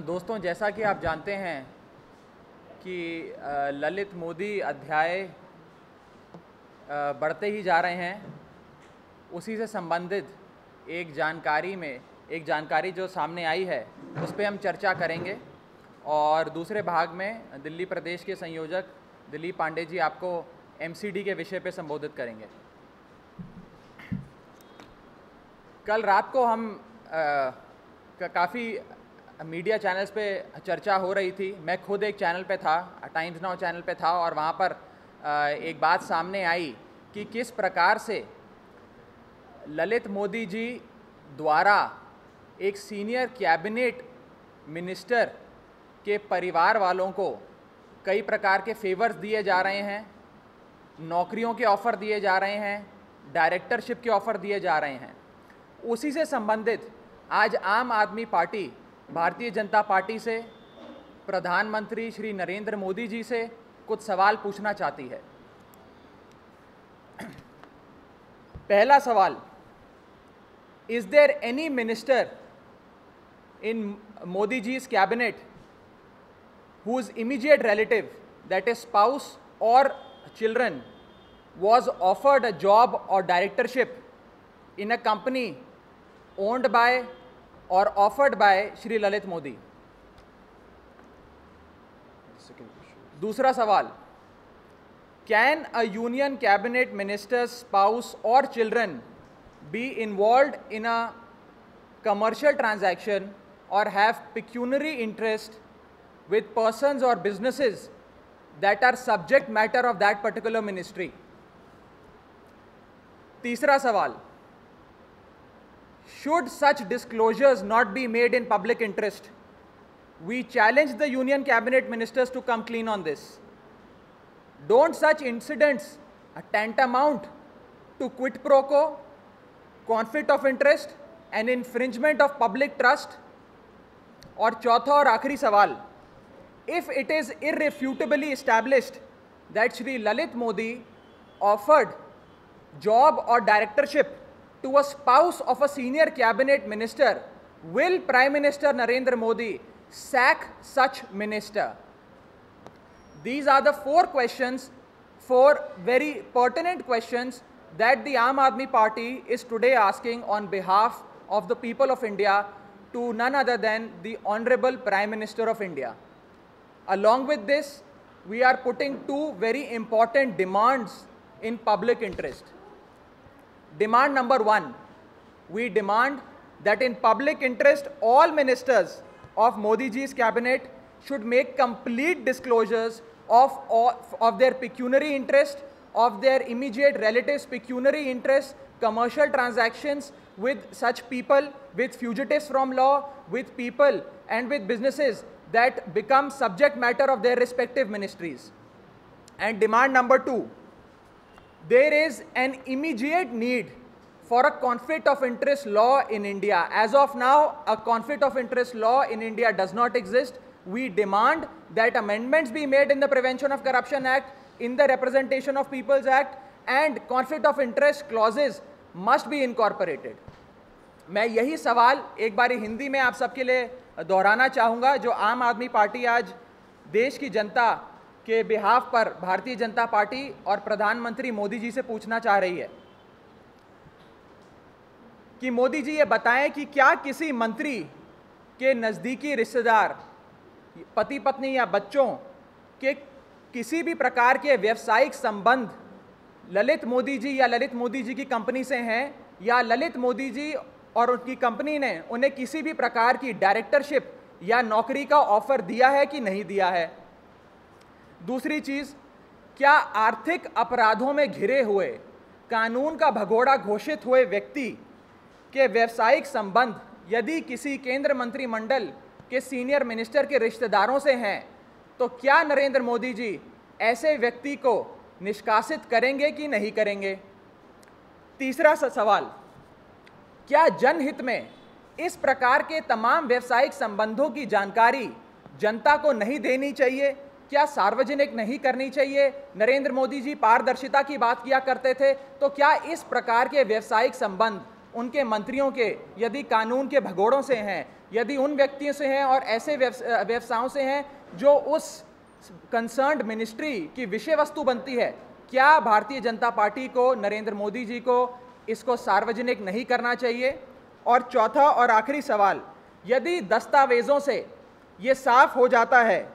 दोस्तों, जैसा कि आप जानते हैं कि ललित मोदी अध्याय बढ़ते ही जा रहे हैं। उसी से संबंधित एक जानकारी जो सामने आई है उस पर हम चर्चा करेंगे और दूसरे भाग में दिल्ली प्रदेश के संयोजक दिलीप पांडे जी आपको एमसीडी के विषय पर संबोधित करेंगे। कल रात को हम काफ़ी मीडिया चैनल्स पे चर्चा हो रही थी। मैं खुद एक चैनल पे था, टाइम्स नाउ चैनल पे था, और वहाँ पर एक बात सामने आई कि किस प्रकार से ललित मोदी जी द्वारा एक सीनियर कैबिनेट मिनिस्टर के परिवार वालों को कई प्रकार के फेवर्स दिए जा रहे हैं, नौकरियों के ऑफ़र दिए जा रहे हैं, डायरेक्टरशिप के ऑफ़र दिए जा रहे हैं। उसी से संबंधित आज आम आदमी पार्टी भारतीय जनता पार्टी से प्रधानमंत्री श्री नरेंद्र मोदी जी से कुछ सवाल पूछना चाहती है। पहला सवाल, is there any minister in Modi जी's cabinet whose immediate relative, that is spouse or children, was offered a job or directorship in a company owned by or offered by Shri Lalit Modi? दूसरा सवाल, can a union cabinet minister's spouse or children be involved in a commercial transaction or have pecuniary interest with persons or businesses that are subject matter of that particular ministry? तीसरा सवाल, should such disclosures not be made in public interest? We challenge the union cabinet ministers to come clean on this. Don't such incidents tantamount to quid pro quo, conflict of interest and infringement of public trust? और चौथा और आखिरी सवाल, if it is irrefutably established that Shri Lalit Modi offered job or directorship to a spouse of a senior cabinet minister, will Prime Minister Narendra Modi sack such minister? These are the four very pertinent questions that the Aam Aadmi Party is today asking on behalf of the people of India to none other than the Honorable Prime Minister of India. Along with this, we are putting two very important demands in public interest. Demand number one, we demand that in public interest, all ministers of Modi ji's cabinet should make complete disclosures of their pecuniary interest, of their immediate relatives' pecuniary interest, commercial transactions with such people, with fugitives from law, with people and with businesses that become subject matter of their respective ministries. And demand number two, there is an immediate need for a conflict of interest law in India. As of now, a conflict of interest law in India does not exist. We demand that amendments be made in the Prevention of Corruption Act, in the Representation of Peoples Act, and conflict of interest clauses must be incorporated. मैं यही सवाल एक बारी हिंदी में आप सबके लिए दोहराना चाहूँगा, जो आम आदमी पार्टी आज देश की जनता के बिहाफ पर भारतीय जनता पार्टी और प्रधानमंत्री मोदी जी से पूछना चाह रही है कि मोदी जी ये बताएं कि क्या किसी मंत्री के नज़दीकी रिश्तेदार, पति पत्नी या बच्चों के किसी भी प्रकार के व्यवसायिक संबंध ललित मोदी जी या ललित मोदी जी की कंपनी से हैं, या ललित मोदी जी और उनकी कंपनी ने उन्हें किसी भी प्रकार की डायरेक्टरशिप या नौकरी का ऑफर दिया है कि नहीं दिया है? दूसरी चीज़, क्या आर्थिक अपराधों में घिरे हुए, कानून का भगोड़ा घोषित हुए व्यक्ति के व्यवसायिक संबंध यदि किसी केंद्र मंत्रिमंडल के सीनियर मिनिस्टर के रिश्तेदारों से हैं, तो क्या नरेंद्र मोदी जी ऐसे व्यक्ति को निष्कासित करेंगे कि नहीं करेंगे? तीसरा सवाल, क्या जनहित में इस प्रकार के तमाम व्यवसायिक संबंधों की जानकारी जनता को नहीं देनी चाहिए? क्या सार्वजनिक नहीं करनी चाहिए? नरेंद्र मोदी जी पारदर्शिता की बात किया करते थे, तो क्या इस प्रकार के व्यवसायिक संबंध उनके मंत्रियों के यदि कानून के भगोड़ों से हैं, यदि उन व्यक्तियों से हैं और ऐसे व्यवसायों से हैं जो उस कंसर्न्ड मिनिस्ट्री की विषय वस्तु बनती है, क्या भारतीय जनता पार्टी को, नरेंद्र मोदी जी को इसको सार्वजनिक नहीं करना चाहिए? और चौथा और आखिरी सवाल, यदि दस्तावेजों से ये साफ हो जाता है,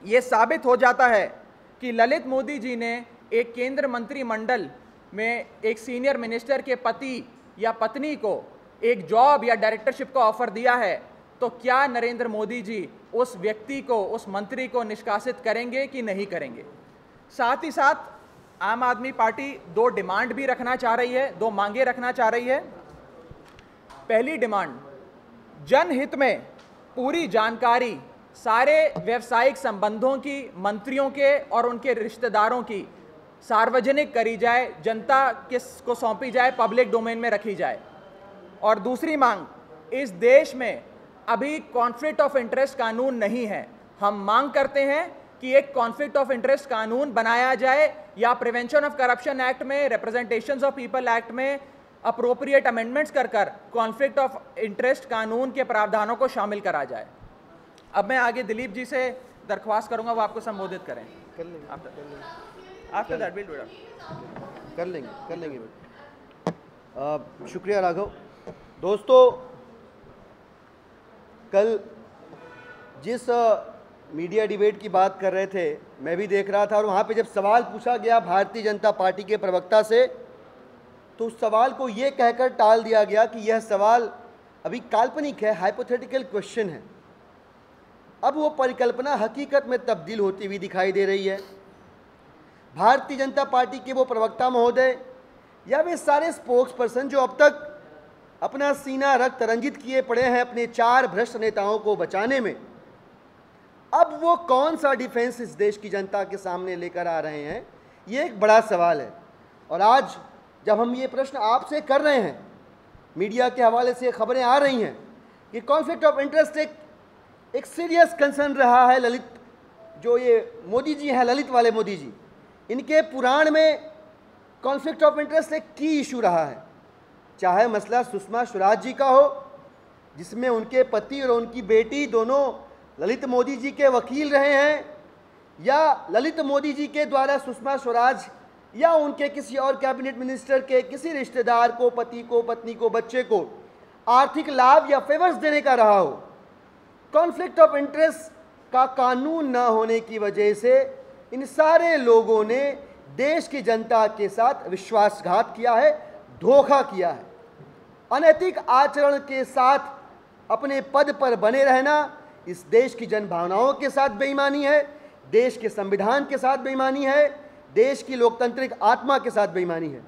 ये साबित हो जाता है कि ललित मोदी जी ने एक केंद्र मंत्रिमंडल में एक सीनियर मिनिस्टर के पति या पत्नी को एक जॉब या डायरेक्टरशिप का ऑफर दिया है, तो क्या नरेंद्र मोदी जी उस व्यक्ति को, उस मंत्री को निष्कासित करेंगे कि नहीं करेंगे? साथ ही साथ आम आदमी पार्टी दो डिमांड भी रखना चाह रही है, दो मांगे रखना चाह रही है। पहली डिमांड, जनहित में पूरी जानकारी सारे व्यावसायिक संबंधों की, मंत्रियों के और उनके रिश्तेदारों की सार्वजनिक करी जाए, जनता को सौंपी जाए, पब्लिक डोमेन में रखी जाए। और दूसरी मांग, इस देश में अभी कॉन्फ्लिक्ट ऑफ इंटरेस्ट कानून नहीं है। हम मांग करते हैं कि एक कॉन्फ्लिक्ट ऑफ इंटरेस्ट कानून बनाया जाए या प्रिवेंशन ऑफ करप्शन एक्ट में, रिप्रेजेंटेशंस ऑफ पीपल एक्ट में अप्रोप्रिएट अमेंडमेंट्स कर कॉन्फ्लिक्ट ऑफ इंटरेस्ट कानून के प्रावधानों को शामिल करा जाए। अब मैं आगे दिलीप जी से दरख्वास्त करूंगा, वो आपको संबोधित करें। After that will do it. कर लेंगे। शुक्रिया राघव। दोस्तों, कल जिस मीडिया डिबेट की बात कर रहे थे, मैं भी देख रहा था, और वहाँ पे जब सवाल पूछा गया भारतीय जनता पार्टी के प्रवक्ता से, तो उस सवाल को ये कहकर टाल दिया गया कि यह सवाल अभी काल्पनिक है, हाइपोथेटिकल क्वेश्चन है। अब वो परिकल्पना हकीकत में तब्दील होती हुई दिखाई दे रही है। भारतीय जनता पार्टी के वो प्रवक्ता महोदय या वे सारे स्पोक्स पर्सन जो अब तक अपना सीना रक्त रंजित किए पड़े हैं अपने 4 भ्रष्ट नेताओं को बचाने में, अब वो कौन सा डिफेंस इस देश की जनता के सामने लेकर आ रहे हैं, ये एक बड़ा सवाल है। और आज जब हम ये प्रश्न आपसे कर रहे हैं, मीडिया के हवाले से खबरें आ रही हैं कि कॉन्फ्लिक्ट ऑफ इंटरेस्ट एक सीरियस कंसर्न रहा है। ललित, जो ये मोदी जी हैं, ललित वाले मोदी जी, इनके पुराण में कॉन्फ्लिक्ट ऑफ इंटरेस्ट एक की इशू रहा है। चाहे मसला सुषमा स्वराज जी का हो, जिसमें उनके पति और उनकी बेटी दोनों ललित मोदी जी के वकील रहे हैं, या ललित मोदी जी के द्वारा सुषमा स्वराज या उनके किसी और कैबिनेट मिनिस्टर के किसी रिश्तेदार को, पति को, पत्नी को, बच्चे को आर्थिक लाभ या फेवर्स देने का रहा हो, कॉन्फ्लिक्ट ऑफ इंटरेस्ट का कानून न होने की वजह से इन सारे लोगों ने देश की जनता के साथ विश्वासघात किया है, धोखा किया है। अनैतिक आचरण के साथ अपने पद पर बने रहना इस देश की जनभावनाओं के साथ बेईमानी है, देश के संविधान के साथ बेईमानी है, देश की लोकतांत्रिक आत्मा के साथ बेईमानी है।